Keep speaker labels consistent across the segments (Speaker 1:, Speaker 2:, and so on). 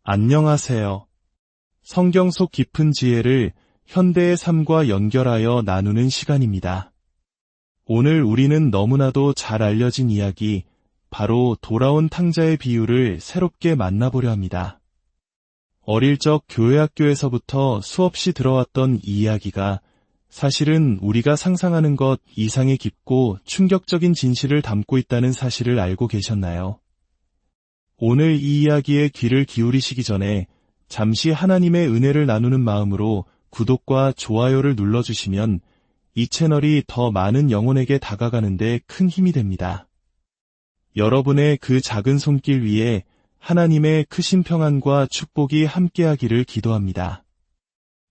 Speaker 1: 안녕하세요. 성경 속 깊은 지혜를 현대의 삶과 연결하여 나누는 시간입니다. 오늘 우리는 너무나도 잘 알려진 이야기, 바로 돌아온 탕자의 비유를 새롭게 만나보려 합니다. 어릴 적 교회 학교에서부터 수없이 들어왔던 이 이야기가 사실은 우리가 상상하는 것 이상의 깊고 충격적인 진실을 담고 있다는 사실을 알고 계셨나요? 오늘 이 이야기에 귀를 기울이시기 전에 잠시 하나님의 은혜를 나누는 마음으로 구독과 좋아요를 눌러주시면 이 채널이 더 많은 영혼에게 다가가는데 큰 힘이 됩니다. 여러분의 그 작은 손길 위에 하나님의 크신 평안과 축복이 함께하기를 기도합니다.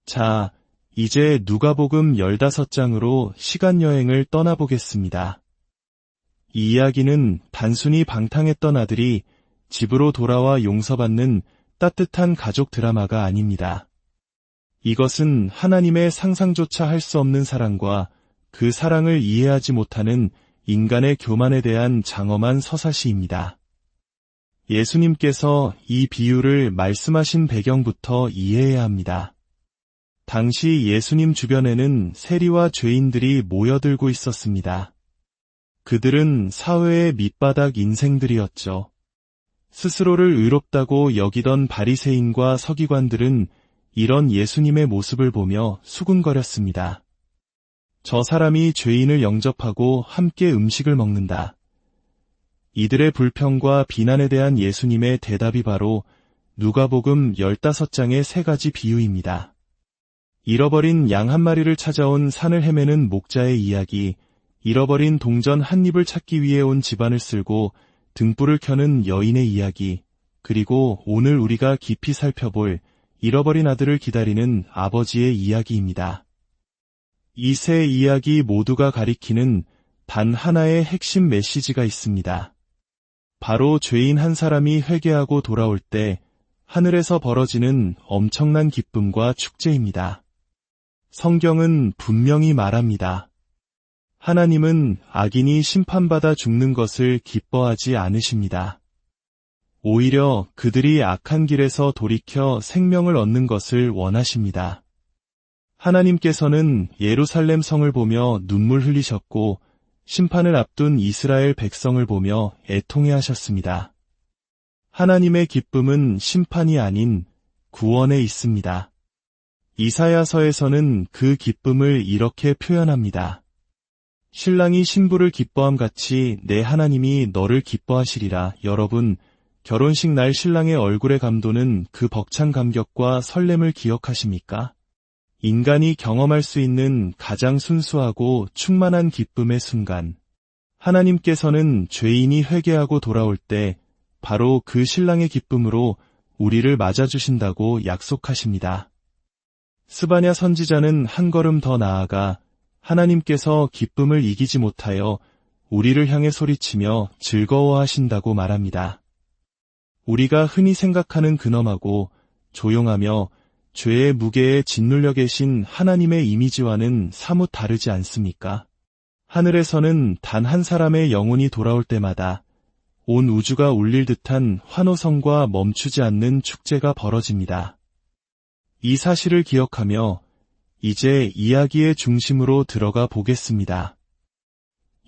Speaker 1: 자, 이제 누가복음 15장으로 시간여행을 떠나보겠습니다. 이 이야기는 단순히 방탕했던 아들이 집으로 돌아와 용서받는 따뜻한 가족 드라마가 아닙니다. 이것은 하나님의 상상조차 할 수 없는 사랑과 그 사랑을 이해하지 못하는 인간의 교만에 대한 장엄한 서사시입니다. 예수님께서 이 비유를 말씀하신 배경부터 이해해야 합니다. 당시 예수님 주변에는 세리와 죄인들이 모여들고 있었습니다. 그들은 사회의 밑바닥 인생들이었죠. 스스로를 의롭다고 여기던 바리새인과 서기관들은 이런 예수님의 모습을 보며 수군거렸습니다. 저 사람이 죄인을 영접하고 함께 음식을 먹는다. 이들의 불평과 비난에 대한 예수님의 대답이 바로 누가복음 15장의 세 가지 비유입니다. 잃어버린 양 한 마리를 찾아온 산을 헤매는 목자의 이야기, 잃어버린 동전 한 입을 찾기 위해 온 집안을 쓸고 등불을 켜는 여인의 이야기, 그리고 오늘 우리가 깊이 살펴볼 잃어버린 아들을 기다리는 아버지의 이야기입니다. 이 세 이야기 모두가 가리키는 단 하나의 핵심 메시지가 있습니다. 바로 죄인 한 사람이 회개하고 돌아올 때 하늘에서 벌어지는 엄청난 기쁨과 축제입니다. 성경은 분명히 말합니다. 하나님은 악인이 심판받아 죽는 것을 기뻐하지 않으십니다. 오히려 그들이 악한 길에서 돌이켜 생명을 얻는 것을 원하십니다. 하나님께서는 예루살렘 성을 보며 눈물 흘리셨고 심판을 앞둔 이스라엘 백성을 보며 애통해하셨습니다. 하나님의 기쁨은 심판이 아닌 구원에 있습니다. 이사야서에서는 그 기쁨을 이렇게 표현합니다. 신랑이 신부를 기뻐함 같이 내 하나님이 너를 기뻐하시리라. 여러분, 결혼식 날 신랑의 얼굴에 감도는 그 벅찬 감격과 설렘을 기억하십니까? 인간이 경험할 수 있는 가장 순수하고 충만한 기쁨의 순간. 하나님께서는 죄인이 회개하고 돌아올 때 바로 그 신랑의 기쁨으로 우리를 맞아주신다고 약속하십니다. 스바냐 선지자는 한 걸음 더 나아가 하나님께서 기쁨을 이기지 못하여 우리를 향해 소리치며 즐거워하신다고 말합니다. 우리가 흔히 생각하는 근엄하고 조용하며 죄의 무게에 짓눌려 계신 하나님의 이미지와는 사뭇 다르지 않습니까? 하늘에서는 단 한 사람의 영혼이 돌아올 때마다 온 우주가 울릴 듯한 환호성과 멈추지 않는 축제가 벌어집니다. 이 사실을 기억하며 이제 이야기의 중심으로 들어가 보겠습니다.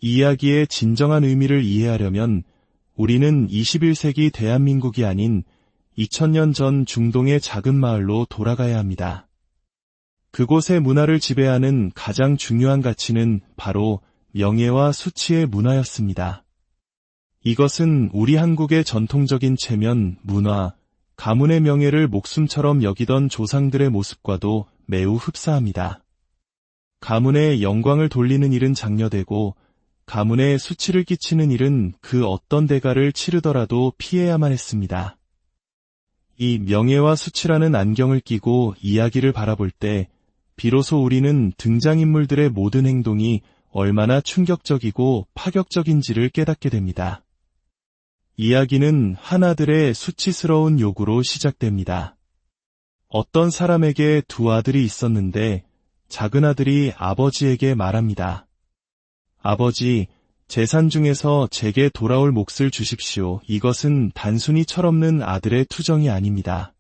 Speaker 1: 이야기의 진정한 의미를 이해하려면 우리는 21세기 대한민국이 아닌 2000년 전 중동의 작은 마을로 돌아가야 합니다. 그곳의 문화를 지배하는 가장 중요한 가치는 바로 명예와 수치의 문화였습니다. 이것은 우리 한국의 전통적인 체면, 문화, 가문의 명예를 목숨처럼 여기던 조상들의 모습과도 매우 흡사합니다. 가문의 영광을 돌리는 일은 장려되고 가문에 수치를 끼치는 일은 그 어떤 대가를 치르더라도 피해야만 했습니다. 이 명예와 수치라는 안경을 끼고 이야기를 바라볼 때 비로소 우리는 등장인물들의 모든 행동이 얼마나 충격적이고 파격적인지를 깨닫게 됩니다. 이야기는 하나들의 수치스러운 요구로 시작됩니다. 어떤 사람에게 두 아들이 있었는데 작은 아들이 아버지에게 말합니다. 아버지, 재산 중에서 제게 돌아올 몫을 주십시오. 이것은 단순히 철없는 아들의 투정이 아닙니다.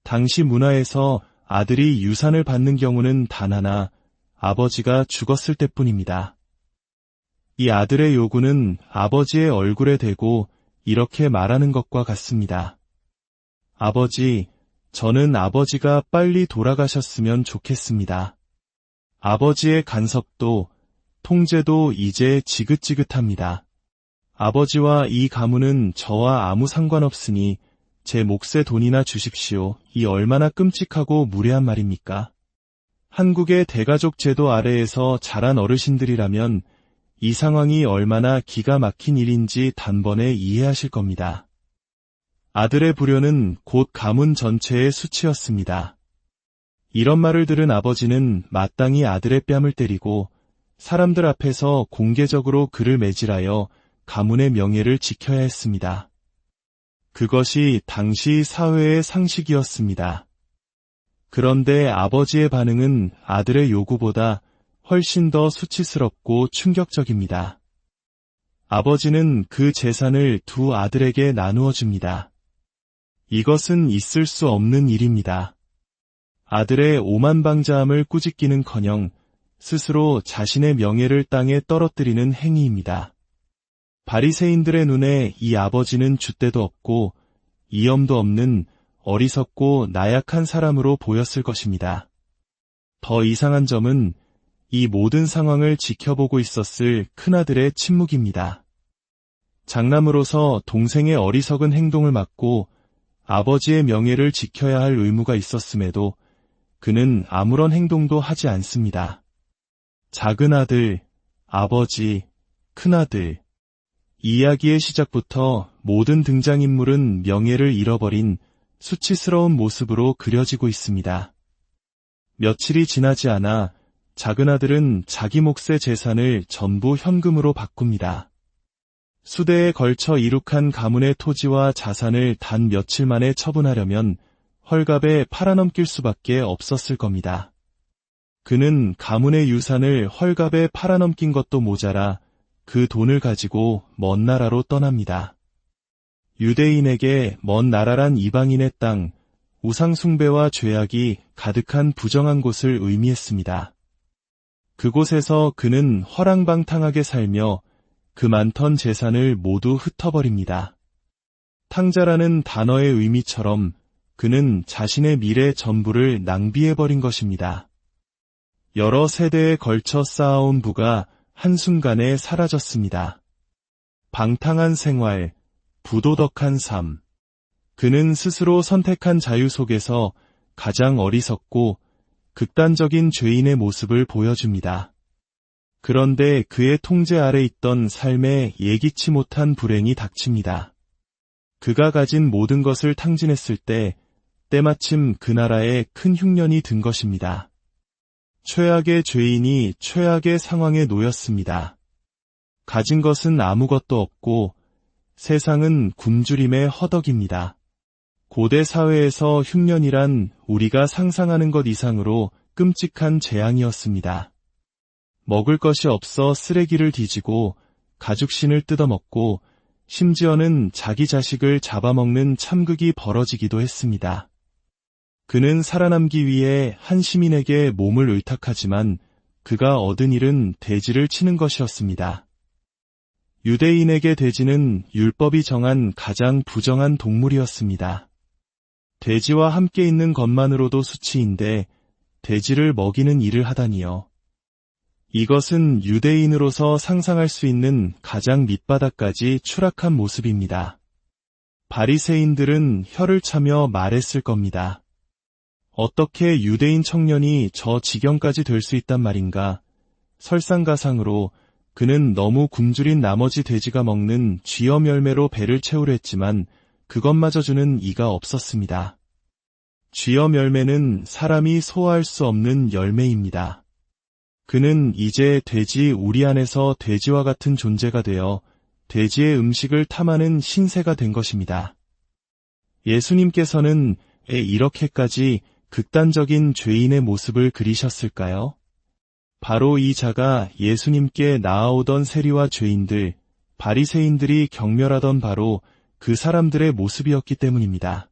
Speaker 1: 당시 문화에서 아들이 유산을 받는 경우는 단 하나, 아버지가 죽었을 때뿐입니다. 이 아들의 요구는 아버지의 얼굴에 대고 이렇게 말하는 것과 같습니다. 아버지, 저는 아버지가 빨리 돌아가셨으면 좋겠습니다. 아버지의 간섭도, 통제도 이제 지긋지긋합니다. 아버지와 이 가문은 저와 아무 상관없으니 제 몫의 돈이나 주십시오. 이 얼마나 끔찍하고 무례한 말입니까? 한국의 대가족 제도 아래에서 자란 어르신들이라면 이 상황이 얼마나 기가 막힌 일인지 단번에 이해하실 겁니다. 아들의 불효는 곧 가문 전체의 수치였습니다. 이런 말을 들은 아버지는 마땅히 아들의 뺨을 때리고 사람들 앞에서 공개적으로 그를 매질하여 가문의 명예를 지켜야 했습니다. 그것이 당시 사회의 상식이었습니다. 그런데 아버지의 반응은 아들의 요구보다 훨씬 더 수치스럽고 충격적입니다. 아버지는 그 재산을 두 아들에게 나누어 줍니다. 이것은 있을 수 없는 일입니다. 아들의 오만방자함을 꾸짖기는커녕 스스로 자신의 명예를 땅에 떨어뜨리는 행위입니다. 바리새인들의 눈에 이 아버지는 줏대도 없고 이염도 없는 어리석고 나약한 사람으로 보였을 것입니다. 더 이상한 점은 이 모든 상황을 지켜보고 있었을 큰아들의 침묵입니다. 장남으로서 동생의 어리석은 행동을 막고 아버지의 명예를 지켜야 할 의무가 있었음에도 그는 아무런 행동도 하지 않습니다. 작은 아들, 아버지, 큰아들. 이야기의 시작부터 모든 등장인물은 명예를 잃어버린 수치스러운 모습으로 그려지고 있습니다. 며칠이 지나지 않아 작은 아들은 자기 몫의 재산을 전부 현금으로 바꿉니다. 수대에 걸쳐 이룩한 가문의 토지와 자산을 단 며칠 만에 처분하려면 헐값에 팔아넘길 수밖에 없었을 겁니다. 그는 가문의 유산을 헐값에 팔아넘긴 것도 모자라 그 돈을 가지고 먼 나라로 떠납니다. 유대인에게 먼 나라란 이방인의 땅, 우상숭배와 죄악이 가득한 부정한 곳을 의미했습니다. 그곳에서 그는 허랑방탕하게 살며 그 많던 재산을 모두 흩어버립니다. 탕자라는 단어의 의미처럼 그는 자신의 미래 전부를 낭비해버린 것입니다. 여러 세대에 걸쳐 쌓아온 부가 한순간에 사라졌습니다. 방탕한 생활, 부도덕한 삶. 그는 스스로 선택한 자유 속에서 가장 어리석고 극단적인 죄인의 모습을 보여줍니다. 그런데 그의 통제 아래 있던 삶에 예기치 못한 불행이 닥칩니다. 그가 가진 모든 것을 탕진했을 때 때마침 그 나라에 큰 흉년이 든 것입니다. 최악의 죄인이 최악의 상황에 놓였습니다. 가진 것은 아무것도 없고 세상은 굶주림의 허덕입니다. 고대 사회에서 흉년이란 우리가 상상하는 것 이상으로 끔찍한 재앙이었습니다. 먹을 것이 없어 쓰레기를 뒤지고 가죽신을 뜯어먹고 심지어는 자기 자식을 잡아먹는 참극이 벌어지기도 했습니다. 그는 살아남기 위해 한 시민에게 몸을 의탁하지만 그가 얻은 일은 돼지를 치는 것이었습니다. 유대인에게 돼지는 율법이 정한 가장 부정한 동물이었습니다. 돼지와 함께 있는 것만으로도 수치인데 돼지를 먹이는 일을 하다니요. 이것은 유대인으로서 상상할 수 있는 가장 밑바닥까지 추락한 모습입니다. 바리새인들은 혀를 차며 말했을 겁니다. 어떻게 유대인 청년이 저 지경까지 될 수 있단 말인가? 설상가상으로 그는 너무 굶주린 나머지 돼지가 먹는 쥐염 열매로 배를 채우려 했지만 그것마저 주는 이가 없었습니다. 쥐염 열매는 사람이 소화할 수 없는 열매입니다. 그는 이제 돼지 우리 안에서 돼지와 같은 존재가 되어 돼지의 음식을 탐하는 신세가 된 것입니다. 예수님께서는 이렇게까지 극단적인 죄인의 모습을 그리셨을까요? 바로 이 자가 예수님께 나아오던 세리와 죄인들, 바리새인들이 경멸하던 바로 그 사람들의 모습이었기 때문입니다.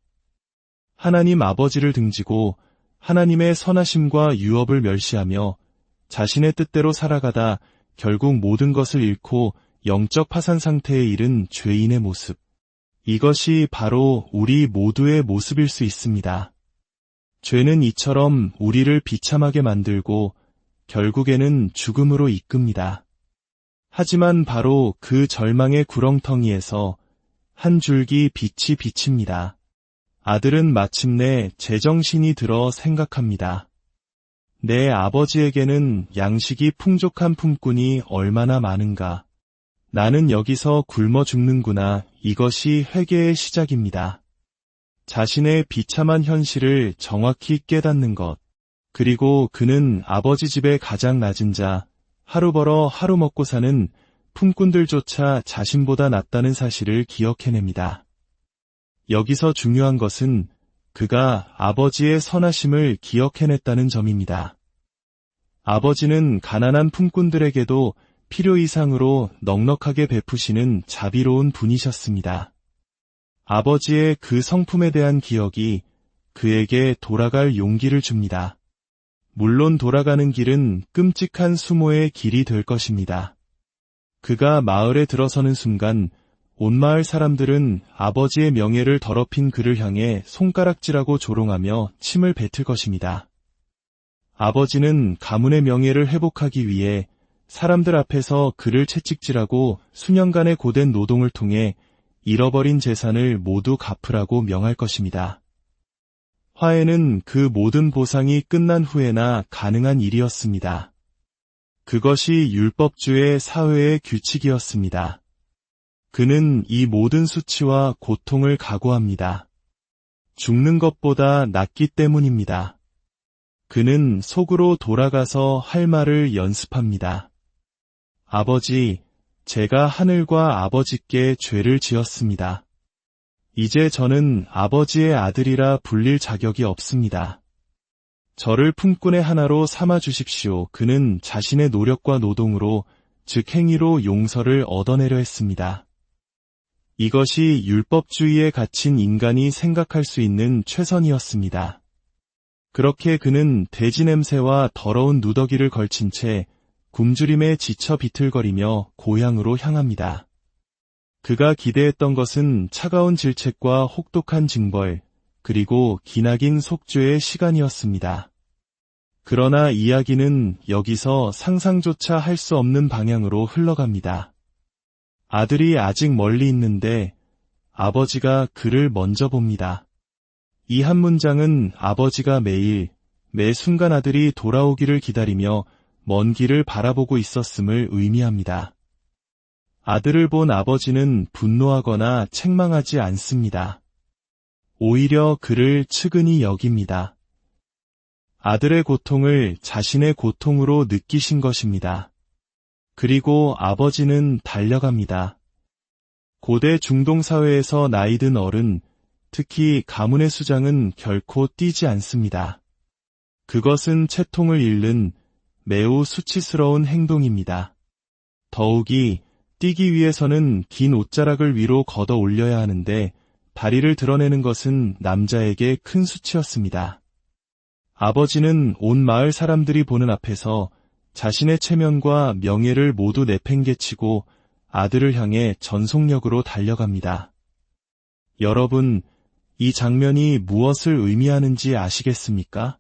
Speaker 1: 하나님 아버지를 등지고 하나님의 선하심과 유업을 멸시하며 자신의 뜻대로 살아가다 결국 모든 것을 잃고 영적 파산 상태에 이른 죄인의 모습. 이것이 바로 우리 모두의 모습일 수 있습니다. 죄는 이처럼 우리를 비참하게 만들고 결국에는 죽음으로 이끕니다. 하지만 바로 그 절망의 구렁텅이에서 한 줄기 빛이 비칩니다. 아들은 마침내 제정신이 들어 생각합니다. 내 아버지에게는 양식이 풍족한 품꾼이 얼마나 많은가. 나는 여기서 굶어 죽는구나. 이것이 회개의 시작입니다. 자신의 비참한 현실을 정확히 깨닫는 것. 그리고 그는 아버지 집의 가장 낮은 자, 하루 벌어 하루 먹고 사는 품꾼들조차 자신보다 낫다는 사실을 기억해냅니다. 여기서 중요한 것은 그가 아버지의 선하심을 기억해냈다는 점입니다. 아버지는 가난한 품꾼들에게도 필요 이상으로 넉넉하게 베푸시는 자비로운 분이셨습니다. 아버지의 그 성품에 대한 기억이 그에게 돌아갈 용기를 줍니다. 물론 돌아가는 길은 끔찍한 수모의 길이 될 것입니다. 그가 마을에 들어서는 순간 온 마을 사람들은 아버지의 명예를 더럽힌 그를 향해 손가락질하고 조롱하며 침을 뱉을 것입니다. 아버지는 가문의 명예를 회복하기 위해 사람들 앞에서 그를 채찍질하고 수년간의 고된 노동을 통해 잃어버린 재산을 모두 갚으라고 명할 것입니다. 화해는 그 모든 보상이 끝난 후에나 가능한 일이었습니다. 그것이 율법주의 사회의 규칙이었습니다. 그는 이 모든 수치와 고통을 각오합니다. 죽는 것보다 낫기 때문입니다. 그는 속으로 돌아가서 할 말을 연습합니다. 아버지, 제가 하늘과 아버지께 죄를 지었습니다. 이제 저는 아버지의 아들이라 불릴 자격이 없습니다. 저를 품꾼의 하나로 삼아 주십시오. 그는 자신의 노력과 노동으로, 즉 행위로 용서를 얻어내려 했습니다. 이것이 율법주의에 갇힌 인간이 생각할 수 있는 최선이었습니다. 그렇게 그는 돼지 냄새와 더러운 누더기를 걸친 채 굶주림에 지쳐 비틀거리며 고향으로 향합니다. 그가 기대했던 것은 차가운 질책과 혹독한 징벌, 그리고 기나긴 속죄의 시간이었습니다. 그러나 이야기는 여기서 상상조차 할 수 없는 방향으로 흘러갑니다. 아들이 아직 멀리 있는데 아버지가 그를 먼저 봅니다. 이 한 문장은 아버지가 매일, 매 순간 아들이 돌아오기를 기다리며 먼 길을 바라보고 있었음을 의미합니다. 아들을 본 아버지는 분노하거나 책망하지 않습니다. 오히려 그를 측은히 여깁니다. 아들의 고통을 자신의 고통으로 느끼신 것입니다. 그리고 아버지는 달려갑니다. 고대 중동 사회에서 나이든 어른, 특히 가문의 수장은 결코 뛰지 않습니다. 그것은 채통을 잃는 매우 수치스러운 행동입니다. 더욱이 뛰기 위해서는 긴 옷자락을 위로 걷어 올려야 하는데 다리를 드러내는 것은 남자에게 큰 수치였습니다. 아버지는 온 마을 사람들이 보는 앞에서 자신의 체면과 명예를 모두 내팽개치고 아들을 향해 전속력으로 달려갑니다. 여러분, 이 장면이 무엇을 의미하는지 아시겠습니까?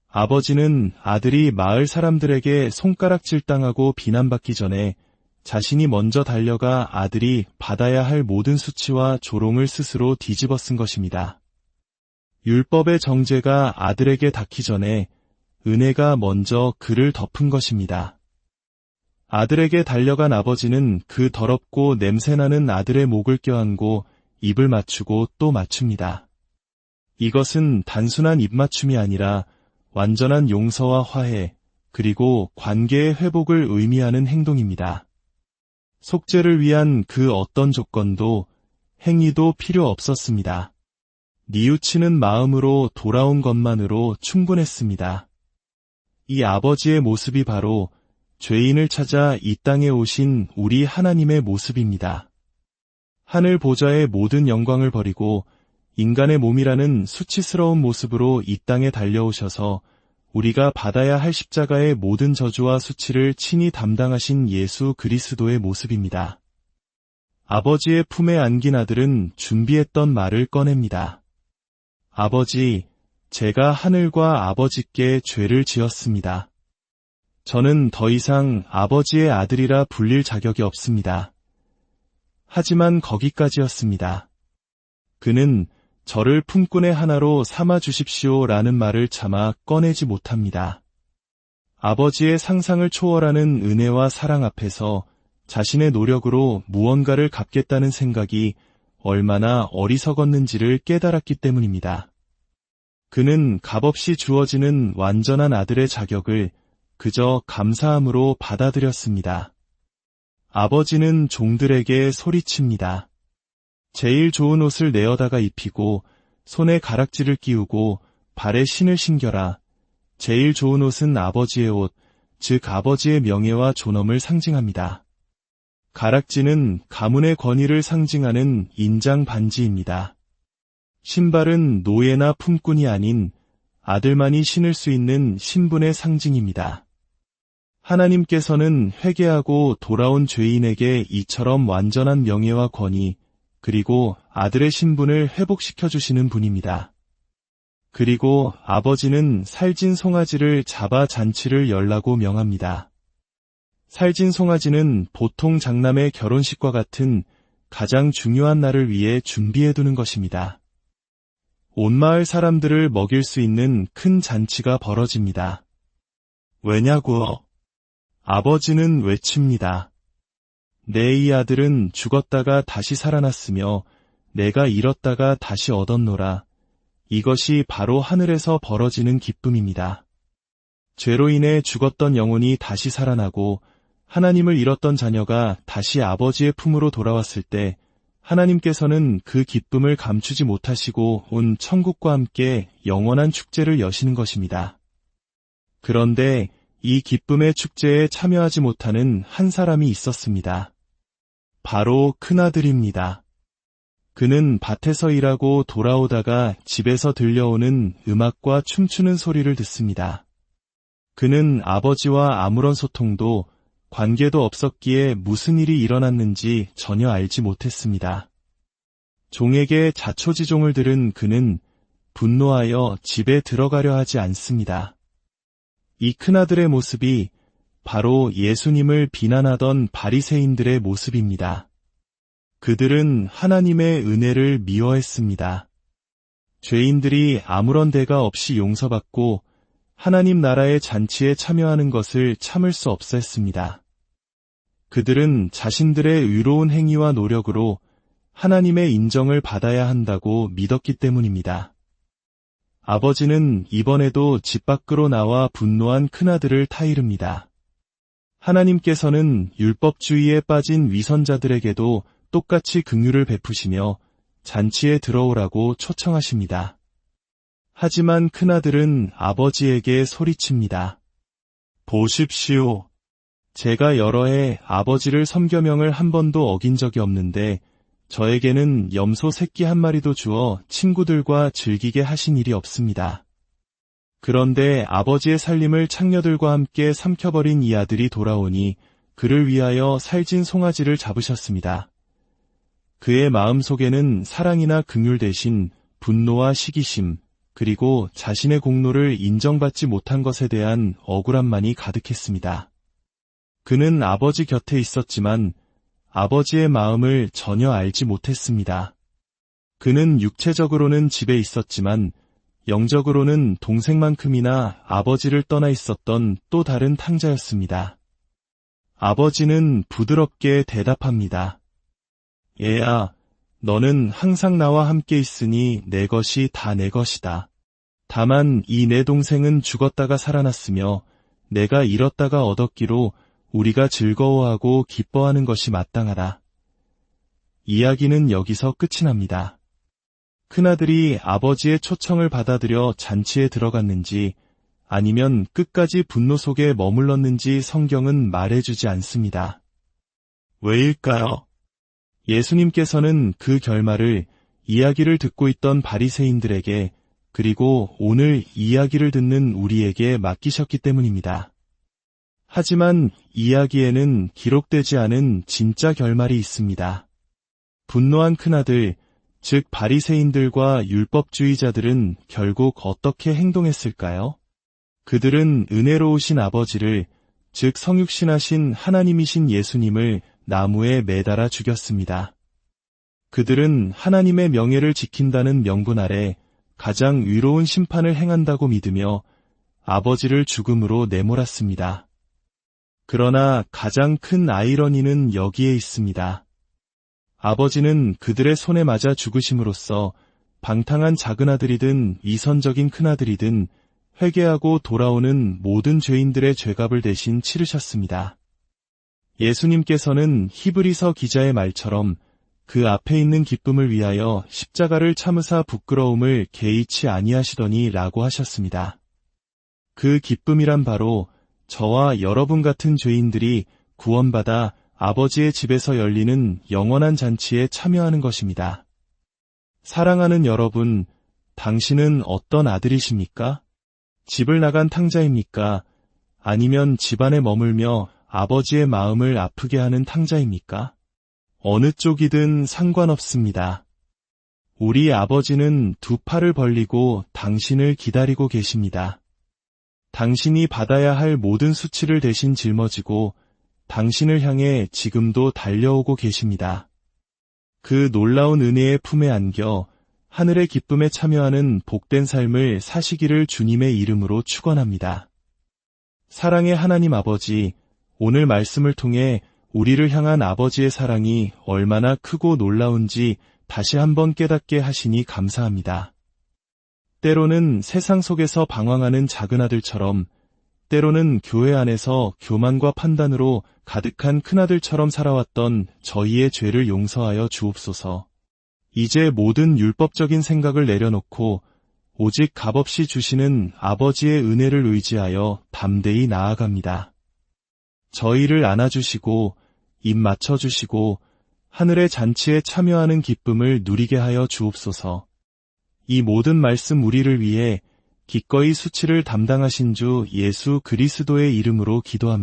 Speaker 1: 아버지는 아들이 마을 사람들에게 손가락질당하고 비난받기 전에 자신이 먼저 달려가 아들이 받아야 할 모든 수치와 조롱을 스스로 뒤집어 쓴 것입니다. 율법의 정죄가 아들에게 닿기 전에 은혜가 먼저 그를 덮은 것입니다. 아들에게 달려간 아버지는 그 더럽고 냄새나는 아들의 목을 껴안고 입을 맞추고 또 맞춥니다. 이것은 단순한 입맞춤이 아니라 완전한 용서와 화해, 그리고 관계의 회복을 의미하는 행동입니다. 속죄를 위한 그 어떤 조건도 행위도 필요 없었습니다. 뉘우치는 마음으로 돌아온 것만으로 충분했습니다. 이 아버지의 모습이 바로 죄인을 찾아 이 땅에 오신 우리 하나님의 모습입니다. 하늘 보좌의 모든 영광을 버리고 인간의 몸이라는 수치스러운 모습으로 이 땅에 달려오셔서 우리가 받아야 할 십자가의 모든 저주와 수치를 친히 담당하신 예수 그리스도의 모습입니다. 아버지의 품에 안긴 아들은 준비했던 말을 꺼냅니다. 아버지, 제가 하늘과 아버지께 죄를 지었습니다. 저는 더 이상 아버지의 아들이라 불릴 자격이 없습니다. 하지만 거기까지였습니다. 그는 저를 품꾼의 하나로 삼아 주십시오라는 말을 차마 꺼내지 못합니다. 아버지의 상상을 초월하는 은혜와 사랑 앞에서 자신의 노력으로 무언가를 갚겠다는 생각이 얼마나 어리석었는지를 깨달았기 때문입니다. 그는 값없이 주어지는 완전한 아들의 자격을 그저 감사함으로 받아들였습니다. 아버지는 종들에게 소리칩니다. 제일 좋은 옷을 내어다가 입히고 손에 가락지를 끼우고 발에 신을 신겨라. 제일 좋은 옷은 아버지의 옷, 즉 아버지의 명예와 존엄을 상징합니다. 가락지는 가문의 권위를 상징하는 인장 반지입니다. 신발은 노예나 품꾼이 아닌 아들만이 신을 수 있는 신분의 상징입니다. 하나님께서는 회개하고 돌아온 죄인에게 이처럼 완전한 명예와 권위, 그리고 아들의 신분을 회복시켜 주시는 분입니다. 그리고 아버지는 살진 송아지를 잡아 잔치를 열라고 명합니다. 살진 송아지는 보통 장남의 결혼식과 같은 가장 중요한 날을 위해 준비해두는 것입니다. 온 마을 사람들을 먹일 수 있는 큰 잔치가 벌어집니다. 왜냐고? 아버지는 외칩니다. 내 이 아들은 죽었다가 다시 살아났으며 내가 잃었다가 다시 얻었노라. 이것이 바로 하늘에서 벌어지는 기쁨입니다. 죄로 인해 죽었던 영혼이 다시 살아나고 하나님을 잃었던 자녀가 다시 아버지의 품으로 돌아왔을 때 하나님께서는 그 기쁨을 감추지 못하시고 온 천국과 함께 영원한 축제를 여시는 것입니다. 그런데 이 기쁨의 축제에 참여하지 못하는 한 사람이 있었습니다. 바로 큰아들입니다. 그는 밭에서 일하고 돌아오다가 집에서 들려오는 음악과 춤추는 소리를 듣습니다. 그는 아버지와 아무런 소통도 관계도 없었기에 무슨 일이 일어났는지 전혀 알지 못했습니다. 종에게 자초지종을 들은 그는 분노하여 집에 들어가려 하지 않습니다. 이 큰아들의 모습이 바로 예수님을 비난하던 바리새인들의 모습입니다. 그들은 하나님의 은혜를 미워했습니다. 죄인들이 아무런 대가 없이 용서받고 하나님 나라의 잔치에 참여하는 것을 참을 수 없어 했습니다. 그들은 자신들의 의로운 행위와 노력으로 하나님의 인정을 받아야 한다고 믿었기 때문입니다. 아버지는 이번에도 집 밖으로 나와 분노한 큰아들을 타이릅니다. 하나님께서는 율법주의에 빠진 위선자들에게도 똑같이 긍휼을 베푸시며 잔치에 들어오라고 초청하십니다. 하지만 큰아들은 아버지에게 소리칩니다. 보십시오. 제가 여러 해 아버지를 섬겨명을 한 번도 어긴 적이 없는데 저에게는 염소 새끼 한 마리도 주어 친구들과 즐기게 하신 일이 없습니다. 그런데 아버지의 살림을 창녀들과 함께 삼켜버린 이 아들이 돌아오니 그를 위하여 살진 송아지를 잡으셨습니다. 그의 마음속에는 사랑이나 긍휼 대신 분노와 시기심, 그리고 자신의 공로를 인정받지 못한 것에 대한 억울함만이 가득했습니다. 그는 아버지 곁에 있었지만 아버지의 마음을 전혀 알지 못했습니다. 그는 육체적으로는 집에 있었지만 영적으로는 동생만큼이나 아버지를 떠나 있었던 또 다른 탕자였습니다. 아버지는 부드럽게 대답합니다. 얘야, 너는 항상 나와 함께 있으니 내 것이 다 내 것이다. 다만 이 내 동생은 죽었다가 살아났으며 내가 잃었다가 얻었기로 우리가 즐거워하고 기뻐하는 것이 마땅하다. 이야기는 여기서 끝이 납니다. 큰아들이 아버지의 초청을 받아들여 잔치에 들어갔는지 아니면 끝까지 분노 속에 머물렀는지 성경은 말해주지 않습니다. 왜일까요? 예수님께서는 그 결말을 이야기를 듣고 있던 바리새인들에게 그리고 오늘 이야기를 듣는 우리에게 맡기셨기 때문입니다. 하지만 이야기에는 기록되지 않은 진짜 결말이 있습니다. 분노한 큰아들, 즉 바리새인들과 율법주의자들은 결국 어떻게 행동했을까요? 그들은 은혜로우신 아버지를, 즉 성육신하신 하나님이신 예수님을 나무에 매달아 죽였습니다. 그들은 하나님의 명예를 지킨다는 명분 아래 가장 위로운 심판을 행한다고 믿으며 아버지를 죽음으로 내몰았습니다. 그러나 가장 큰 아이러니는 여기에 있습니다. 아버지는 그들의 손에 맞아 죽으심으로써 방탕한 작은아들이든 이선적인 큰아들이든 회개하고 돌아오는 모든 죄인들의 죄값을 대신 치르셨습니다. 예수님께서는 히브리서 기자의 말처럼 그 앞에 있는 기쁨을 위하여 십자가를 참으사 부끄러움을 개의치 아니하시더니 라고 하셨습니다. 그 기쁨이란 바로 저와 여러분 같은 죄인들이 구원받아 아버지의 집에서 열리는 영원한 잔치에 참여하는 것입니다. 사랑하는 여러분, 당신은 어떤 아들이십니까? 집을 나간 탕자입니까? 아니면 집안에 머물며 아버지의 마음을 아프게 하는 탕자입니까? 어느 쪽이든 상관없습니다. 우리 아버지는 두 팔을 벌리고 당신을 기다리고 계십니다. 당신이 받아야 할 모든 수치를 대신 짊어지고 당신을 향해 지금도 달려오고 계십니다. 그 놀라운 은혜의 품에 안겨 하늘의 기쁨에 참여하는 복된 삶을 사시기를 주님의 이름으로 축원합니다. 사랑의 하나님 아버지, 오늘 말씀을 통해 우리를 향한 아버지의 사랑이 얼마나 크고 놀라운지 다시 한번 깨닫게 하시니 감사합니다. 때로는 세상 속에서 방황하는 작은 아들처럼, 때로는 교회 안에서 교만과 판단으로 가득한 큰아들처럼 살아왔던 저희의 죄를 용서하여 주옵소서. 이제 모든 율법적인 생각을 내려놓고 오직 값없이 주시는 아버지의 은혜를 의지하여 담대히 나아갑니다. 저희를 안아주시고 입 맞춰주시고 하늘의 잔치에 참여하는 기쁨을 누리게 하여 주옵소서. 이 모든 말씀 우리를 위해 기꺼이 수치를 담당하신 주 예수 그리스도의 이름으로 기도합니다.